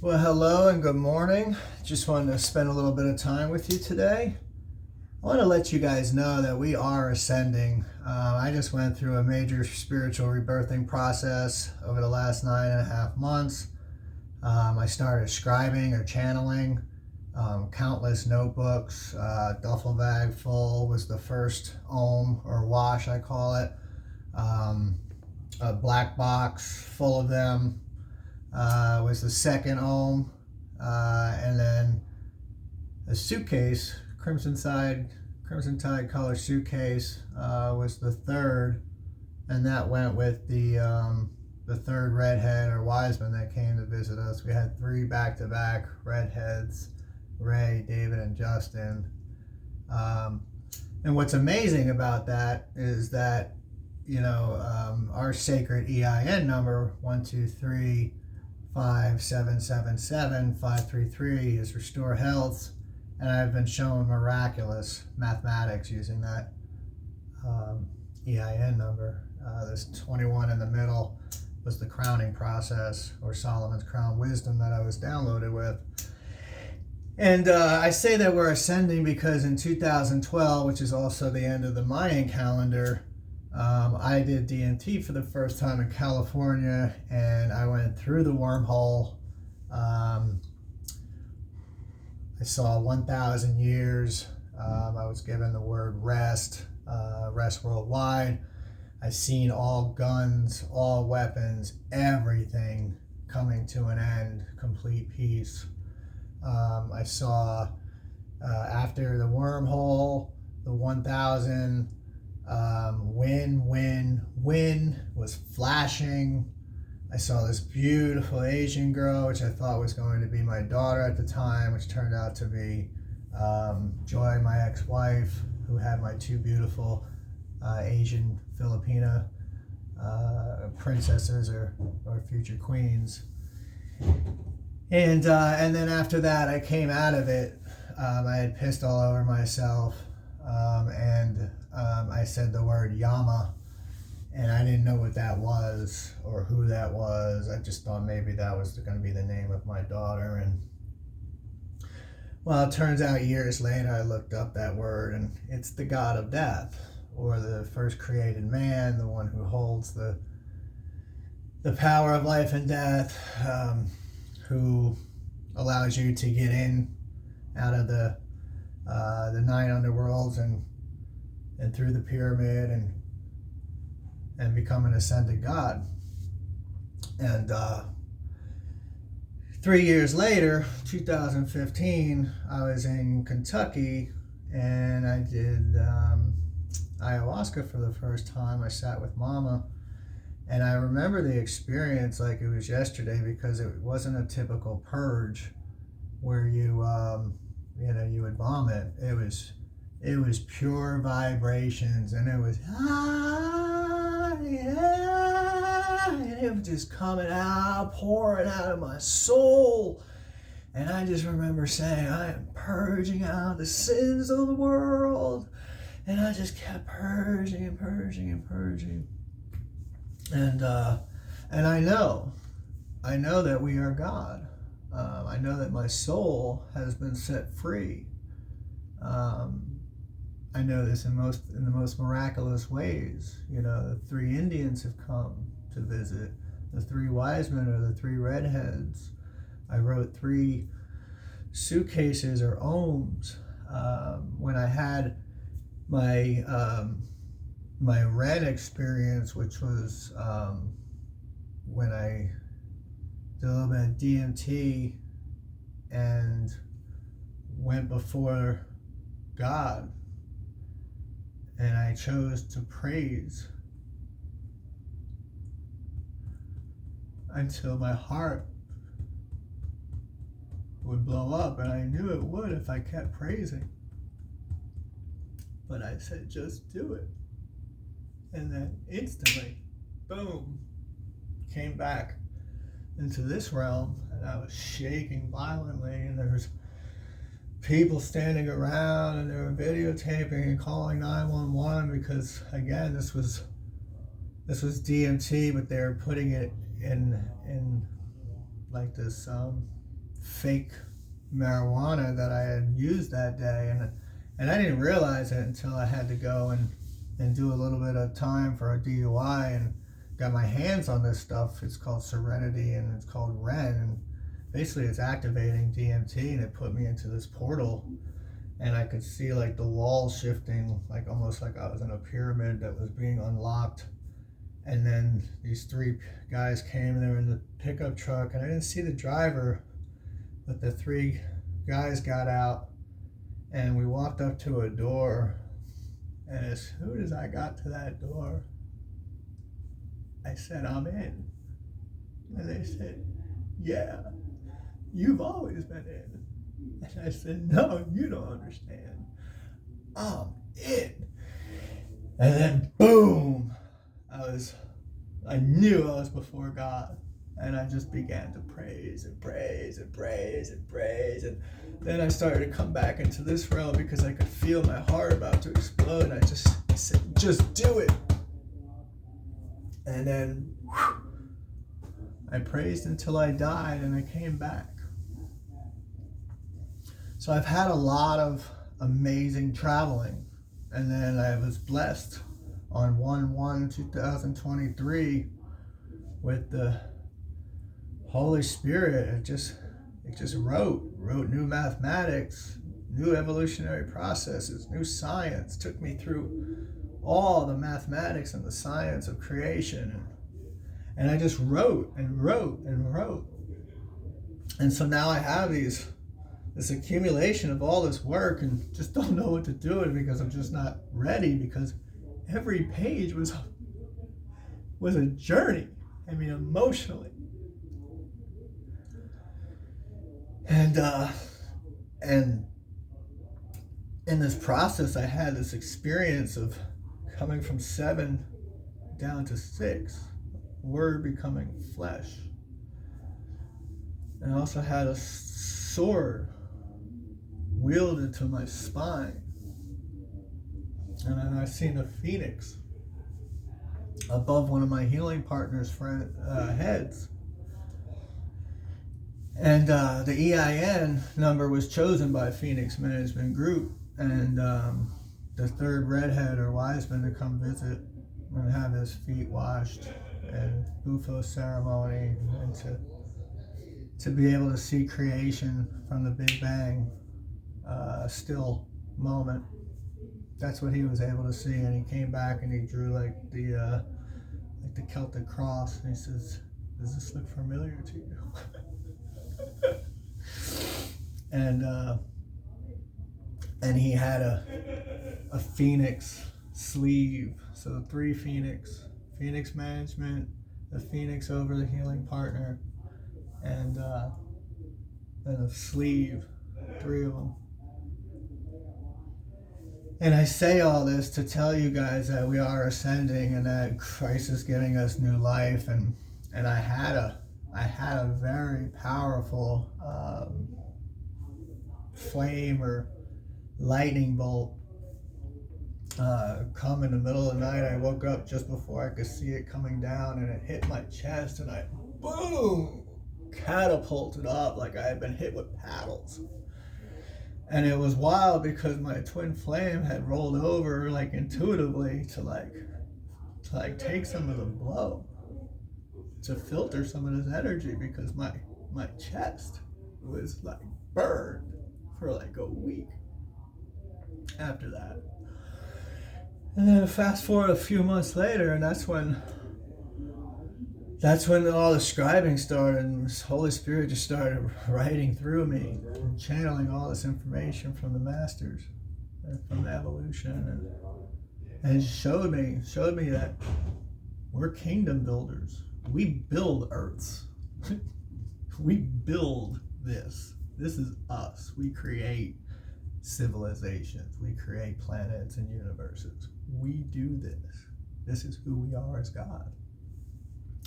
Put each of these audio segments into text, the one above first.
Well, hello and good morning. Just wanted to spend a little bit of time with you today. I want to let you guys know that we are ascending. I just went through a major spiritual rebirthing process over the last 9.5 months. I started scribing or channeling, countless notebooks, duffel bag full was the first ohm or wash, I call it. A black box full of them was the second ohm, and then a suitcase, crimson tide color suitcase, was the third, and that went with the third redhead or wiseman that came to visit us. We had 3 back-to-back redheads, Ray, David, and Justin. And what's amazing about that is that our sacred EIN number 1235777 is restore health, and I've been shown miraculous mathematics using that EIN number. This 21 in the middle was the crowning process, or Solomon's crown wisdom, that I was downloaded with. And I say that we're ascending because in 2012, which is also the end of the Mayan calendar, I did DMT for the first time in California, and I went through the wormhole. I saw 1,000 years. I was given the word rest, rest worldwide. I seen all guns, all weapons, everything coming to an end, complete peace. I saw after the wormhole, the 1,000. Wind was flashing. I saw this beautiful Asian girl, which I thought was going to be my daughter at the time, which turned out to be Joy, my ex-wife, who had my 2 beautiful Asian Filipina princesses or future queens. And then after that, I came out of it. I had pissed all over myself, and I said the word Yama, and I didn't know what that was or who that was. I just thought maybe that was going to be the name of my daughter. And well, it turns out years later I looked up that word, and it's the god of death, or the first created man, the one who holds the power of life and death, who allows you to get in out of the 9 underworlds and through the pyramid and become an ascended god. And 3 years later, 2015, I was in Kentucky, and I did ayahuasca for the first time. I sat with Mama, and I remember the experience like it was yesterday, because it wasn't a typical purge where you would vomit. It was pure vibrations, and it was and it was just coming out, pouring out of my soul. And I just remember saying, I am purging out the sins of the world. And I just kept purging and purging and purging. And I know that we are God. I know that my soul has been set free. I know this in the most miraculous ways. The 3 Indians have come to visit. The 3 wise men are the 3 redheads. I wrote 3 suitcases or ohms. When I had my red experience, which was when I did a little bit of DMT and went before God, and I chose to praise until my heart would blow up, and I knew it would if I kept praising. But I said, just do it. And then instantly, boom, came back into this realm, and I was shaking violently, and there was people standing around, and they were videotaping and calling 911 because, again, this was DMT, but they were putting it in like this fake marijuana that I had used that day, and I didn't realize it until I had to go and do a little bit of time for a DUI and got my hands on this stuff. It's called Serenity and it's called Ren, and basically it's activating DMT, and it put me into this portal, and I could see like the walls shifting, like almost like I was in a pyramid that was being unlocked. And then these three guys came and they were in the pickup truck, and I didn't see the driver, but the three guys got out and we walked up to a door, and as soon as I got to that door, I said, "I'm in." And they said, "Yeah, you've always been in." And I said, "No, you don't understand. I'm in." And then boom, I knew I was before God, and I just began to praise and praise and praise and praise, and then I started to come back into this realm because I could feel my heart about to explode, and I said, "Just do it." And then I praised until I died, and I came back. So I've had a lot of amazing traveling, and then I was blessed on 1/1/2023 with the Holy Spirit. It just wrote new mathematics, new evolutionary processes, new science, took me through all the mathematics and the science of creation, and I just wrote and wrote and wrote. And so now I have this accumulation of all this work, and just don't know what to do with it because I'm just not ready, because every page was a journey. I mean, emotionally. And in this process, I had this experience of coming from 7 down to 6, word becoming flesh. And I also had a sword wielded to my spine. And then I seen a phoenix above one of my healing partner's heads. And the EIN number was chosen by Phoenix Management Group, and the third redhead or wiseman to come visit and have his feet washed and Bufo ceremony, and to be able to see creation from the Big Bang, still moment. That's what he was able to see, and he came back and he drew like the Celtic cross, and he says, "Does this look familiar to you?" and he had a phoenix sleeve, so 3 phoenix management, the phoenix over the healing partner, and a sleeve, 3 of them. And I say all this to tell you guys that we are ascending, and that Christ is giving us new life, and I had a very powerful flame or lightning bolt come in the middle of the night. I woke up just before I could see it coming down, and it hit my chest, and I boom catapulted up like I had been hit with paddles. And it was wild because my twin flame had rolled over like intuitively to take some of the blow, to filter some of this energy, because my chest was like burned for like a week after that. And then fast forward a few months later, and that's when all the scribing started, and the Holy Spirit just started writing through me and channeling all this information from the masters and from the evolution, and it showed me that we're kingdom builders. We build earths. We build this. This is us. We create civilizations. We create planets and universes. We do this. This is who we are as God,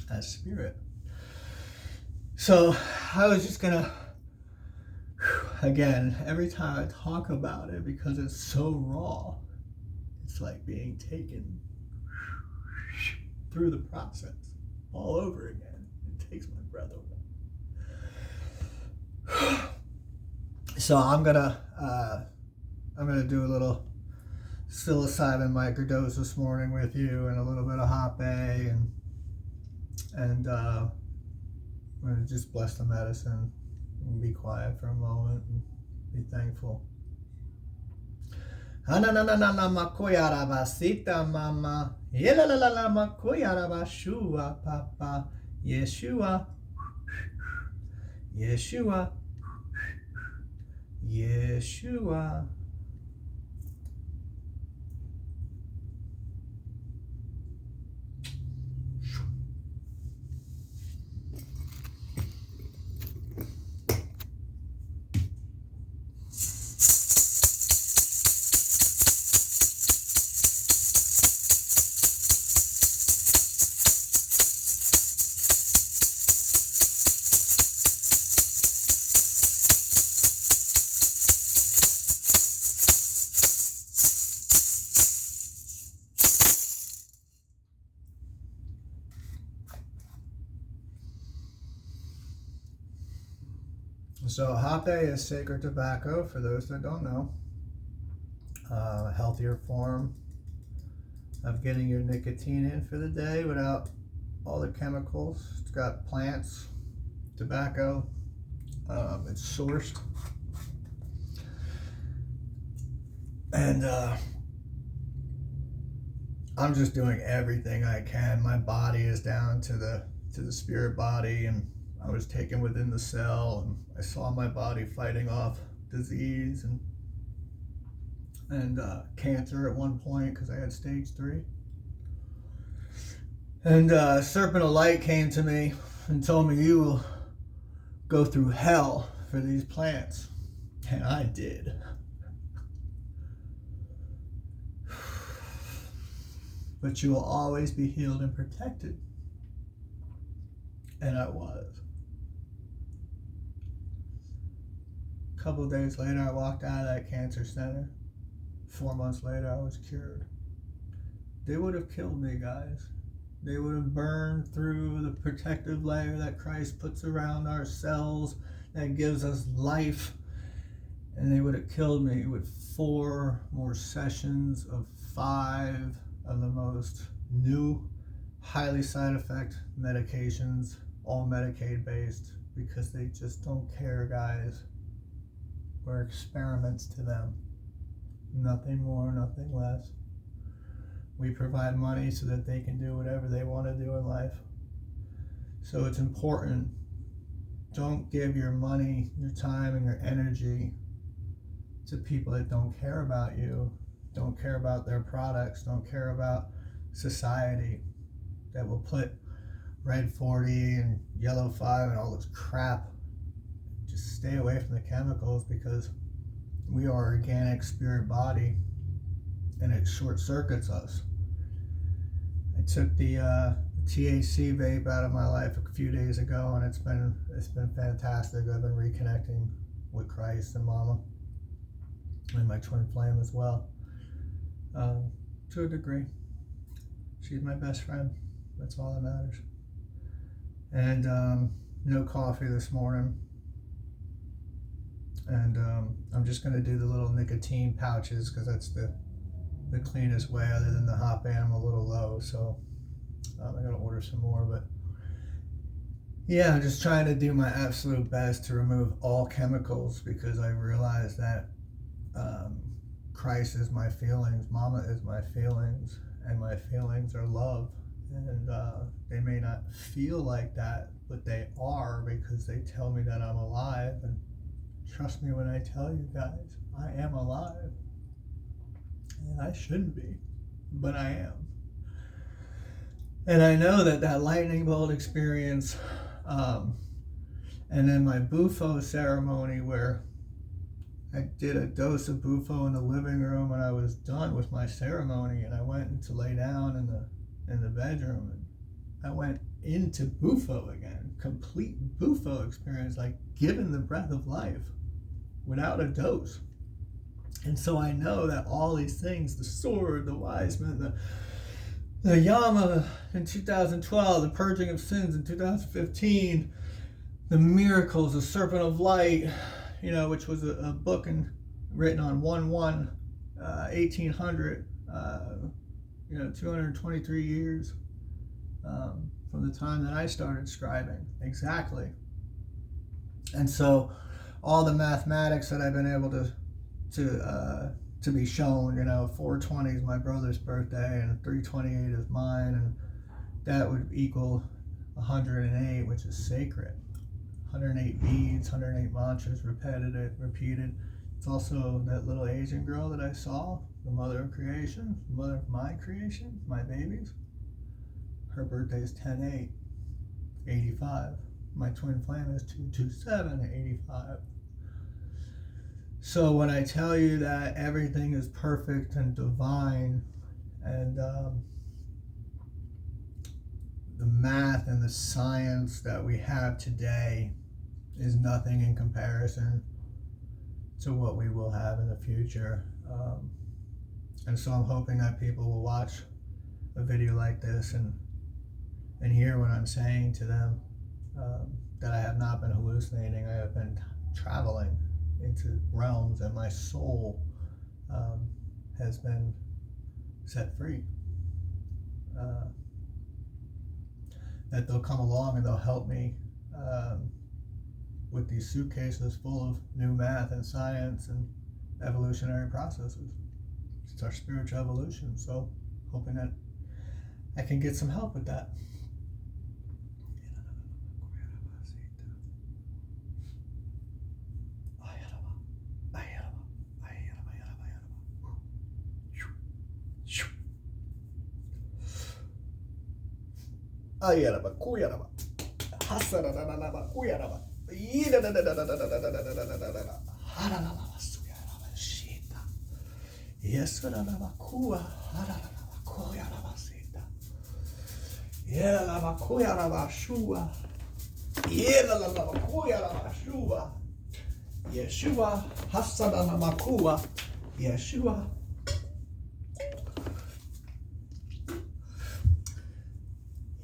as spirit. So I was just gonna, again, every time I talk about it, because it's so raw, it's like being taken through the process all over again. It takes my breath away. So I'm gonna do a little psilocybin microdose this morning with you, and a little bit of hot bay, and I'm gonna just bless the medicine and be quiet for a moment and be thankful. Hananana makoyara basita mama. Yelalala makoyara bashua papa. Yeshua. Yeshua. Yeshua. So hape is sacred tobacco, for those that don't know. A healthier form of getting your nicotine in for the day without all the chemicals. It's got plants, tobacco, it's sourced. And I'm just doing everything I can. My body is down to the spirit body, and I was taken within the cell, and I saw my body fighting off disease and cancer at one point, because I had stage 3. And Serpent of Light came to me and told me, you will go through hell for these plants. And I did. But you will always be healed and protected. And I was. A couple of days later, I walked out of that cancer center. 4 months later, I was cured. They would have killed me, guys. They would have burned through the protective layer that Christ puts around our cells that gives us life. And they would have killed me with 4 more sessions of 5 of the most new, highly side effect medications, all Medicaid based, because they just don't care, guys. We're experiments to them. Nothing more, nothing less. We provide money so that they can do whatever they want to do in life. So it's important. Don't give your money, your time, and your energy to people that don't care about you, don't care about their products, don't care about society, that will put red 40 and yellow 5 and all this crap. Just stay away from the chemicals, because we are organic spirit body, and it short circuits us. I took the THC vape out of my life a few days ago, and it's been fantastic. I've been reconnecting with Christ and Mama and my twin flame as well, to a degree. She's my best friend. That's all that matters. And no coffee this morning. And I'm just going to do the little nicotine pouches, because that's the cleanest way, other than the hop bay. I'm a little low, so I'm going to order some more. But yeah, I'm just trying to do my absolute best to remove all chemicals, because I realize that Christ is my feelings, Mama is my feelings, and my feelings are love. And they may not feel like that, but they are, because they tell me that I'm alive. And trust me when I tell you guys, I am alive. And I shouldn't be, but I am. And I know that lightning bolt experience, and then my Bufo ceremony, where I did a dose of Bufo in the living room, and I was done with my ceremony, and I went to lay down in the bedroom, and I went into Bufo again. Complete Bufo experience, like given the breath of life without a dose. And so I know that all these things, the sword, the wise men, the Yama in 2012, the purging of sins in 2015, the miracles, the Serpent of Light which was a book written on 1/1/1800, 223 years from the time that I started scribing, exactly. And so all the mathematics that I've been able to be shown, 420 is my brother's birthday and 328 is mine, and that would equal 108, which is sacred. 108 beads, 108 mantras repeated. It's also that little Asian girl that I saw, the mother of creation, the mother of my creation, my babies. Her birthday is 10/8/85. My twin flame is 227/85. So when I tell you that everything is perfect and divine, and the math and the science that we have today is nothing in comparison to what we will have in the future. And so I'm hoping that people will watch a video like this and hear what I'm saying to them, that I have not been hallucinating. I have been traveling into realms, and my soul has been set free. That they'll come along and they'll help me with these suitcases full of new math and science and evolutionary processes. It's our spiritual evolution, so hoping that I can get some help with that. Ayaraba, kuyaraba, hasaraba, kuyaraba, haralaba, suyaraba, shita, yesaraba, kuya, haralaba, kuyaraba, sita, yelaba, kuyaraba, shua, yelaba, kuyaraba, shua, Yeshua, hasaraba, kuya, Yeshua.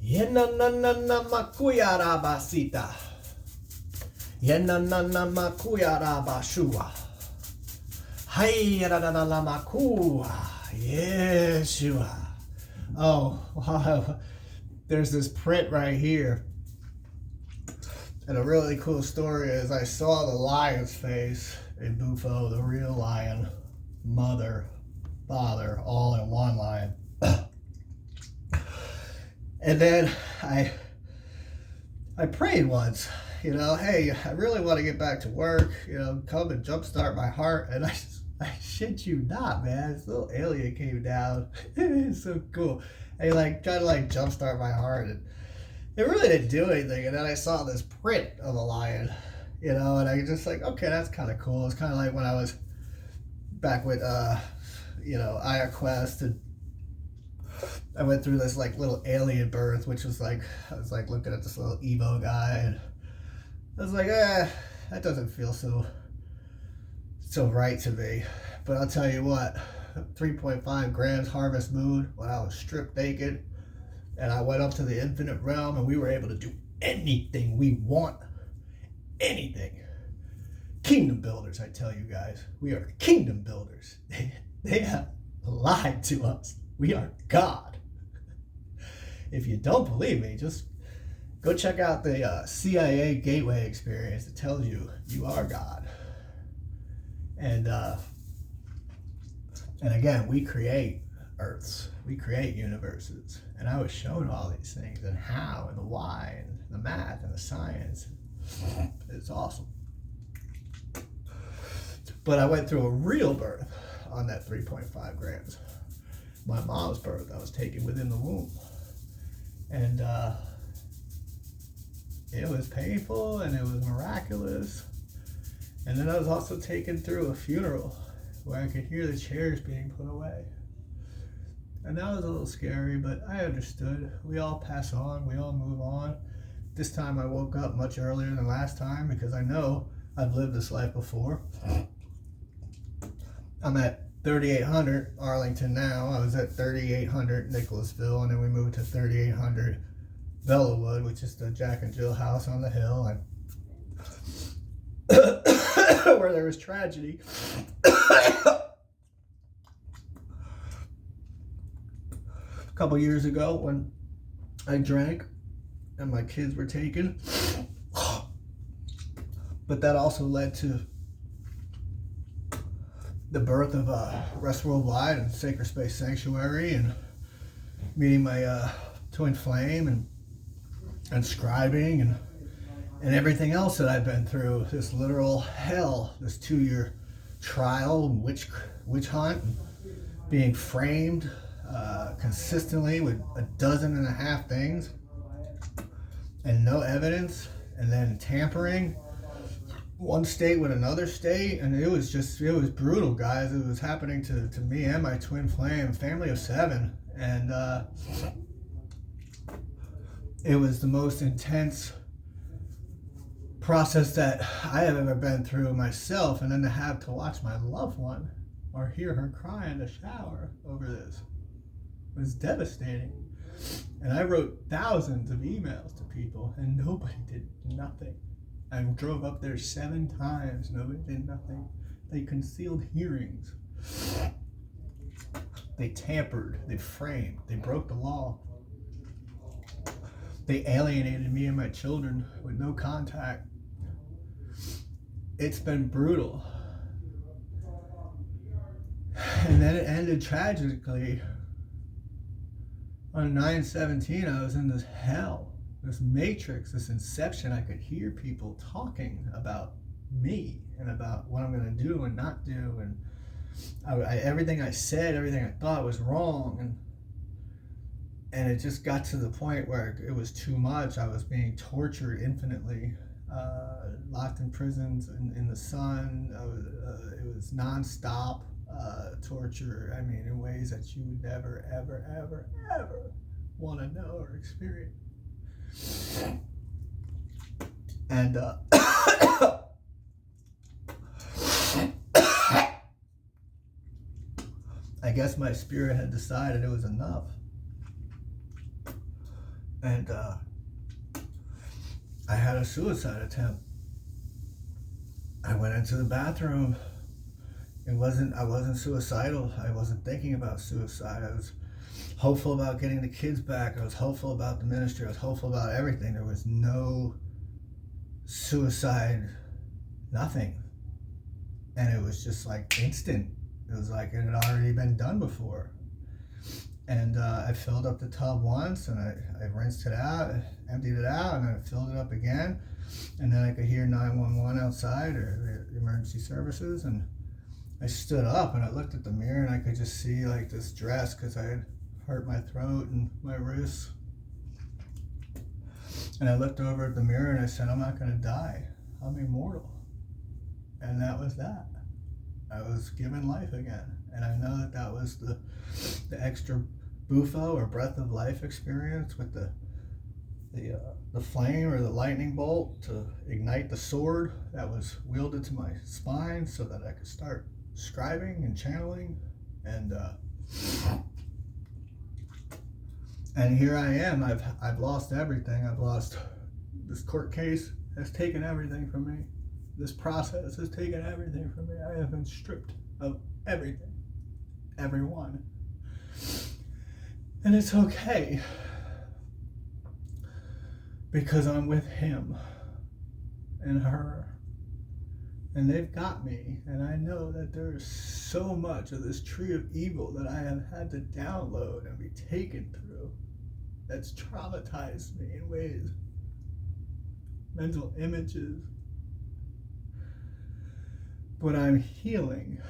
Yenanana makuyara sita. Yenanana makuyara bashua. Hayarada makua. Yeshua. Oh, wow. There's this print right here. And a really cool story is I saw the lion's face in Bufo, the real lion, mother, father, all in one lion. And then I prayed once, hey, I really want to get back to work, come and jumpstart my heart. And I shit you not, man, this little alien came down. It's so cool. And he tried to jumpstart my heart, and it really didn't do anything. And then I saw this print of a lion, and I was just okay, that's kind of cool. It's kind of like when I was back with, Aya Quest, and I went through this little alien birth, which was I was looking at this little Evo guy, and I was that doesn't feel so right to me. But I'll tell you what, 3.5 grams harvest moon when I was stripped naked, and I went up to the infinite realm, and we were able to do anything we want. Anything. Kingdom builders, I tell you guys. We are kingdom builders. They have lied to us. We are God. If you don't believe me, just go check out the CIA Gateway experience. It tells you are God. And again, we create Earths. We create universes. And I was shown all these things, and how, and the why, and the math, and the science. It's awesome. But I went through a real birth on that 3.5 grams. My mom's birth, I was taken within the womb, and it was painful and it was miraculous. And then I was also taken through a funeral where I could hear the chairs being put away, and that was a little scary, but I understood. We all pass on, we all move on. This time I woke up much earlier than last time, because I know I've lived this life before. I'm at 3800 Arlington now. I was at 3800 Nicholasville, and then we moved to 3800 Bellawood, which is the Jack and Jill house on the hill. And where there was tragedy. A couple years ago when I drank and my kids were taken. But that also led to the birth of Rest Worldwide and Sacred Space Sanctuary, and meeting my twin flame, and scribing, and everything else that I've been through. This literal hell, this 2-year trial, witch hunt, being framed consistently with 12.5 things and no evidence, and then tampering one state with another state, and it was brutal, guys. It was happening to me and my twin flame, family of 7, and it was the most intense process that I have ever been through myself. And then to have to watch my loved one or hear her cry in the shower over this was devastating. And I wrote thousands of emails to people, and nobody did nothing. I drove up there 7 times. Nobody did nothing. They concealed hearings. They tampered. They framed. They broke the law. They alienated me and my children with no contact. It's been brutal. And then it ended tragically. On 9/17, I was in this hell. This matrix, this inception. I could hear people talking about me and about what I'm going to do and not do, and everything I said, everything I thought was wrong, and it just got to the point where it was too much. I was being tortured infinitely, locked in prisons in the sun. It was nonstop torture. I mean, in ways that you would never, ever, ever, ever want to know or experience. And I guess my spirit had decided it was enough. And I had a suicide attempt. I went into the bathroom. I wasn't suicidal. I wasn't thinking about suicide. I was hopeful about getting the kids back. I was hopeful about the ministry. I was hopeful about everything. There was no suicide, nothing. And it was just like instant. It was like it had already been done before. And I filled up the tub once, and I rinsed it out, emptied it out, and I filled it up again. And then I could hear 911 outside, or the emergency services, and I stood up and I looked at the mirror, and I could just see like this dress, because I had hurt my throat and my wrists. And I looked over at the mirror and I said, I'm not going to die. I'm immortal. And that was that. I was given life again. And I know that was the extra bufo or breath of life experience with the flame or the lightning bolt to ignite the sword that was wielded to my spine so that I could start scribing and channeling. And here I am. I've lost everything. I've lost this court case has taken everything from me. This process has taken everything from me. I have been stripped of everything. Everyone. And it's okay. Because I'm with him and her. And they've got me. And I know that there is so much of this tree of evil that I have had to download and be taken through. That's traumatized me in ways. Mental images. But I'm healing.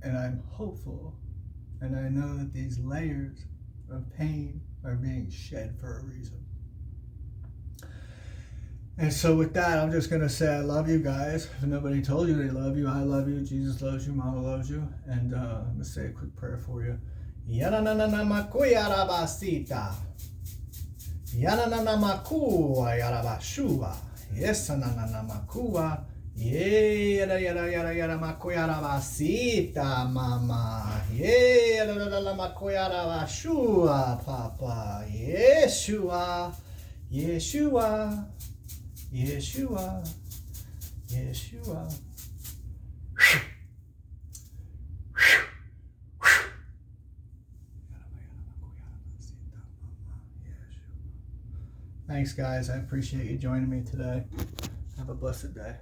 And I'm hopeful. And I know that these layers of pain are being shed for a reason. And so with that, I'm just going to say I love you guys. If nobody told you they love you, I love you. Jesus loves you. Mama loves you. And I'm going to say a quick prayer for you. Yananana makuya rabasita. Yananana makuwa yarabashua. Yesanana makuwa. Yada yada yada yada makuya rabasita mama. Yada makuya rabashua papa. Yeshua. Yeshua. Yeshua. Yeshua. Thanks, guys. I appreciate you joining me today. Have a blessed day.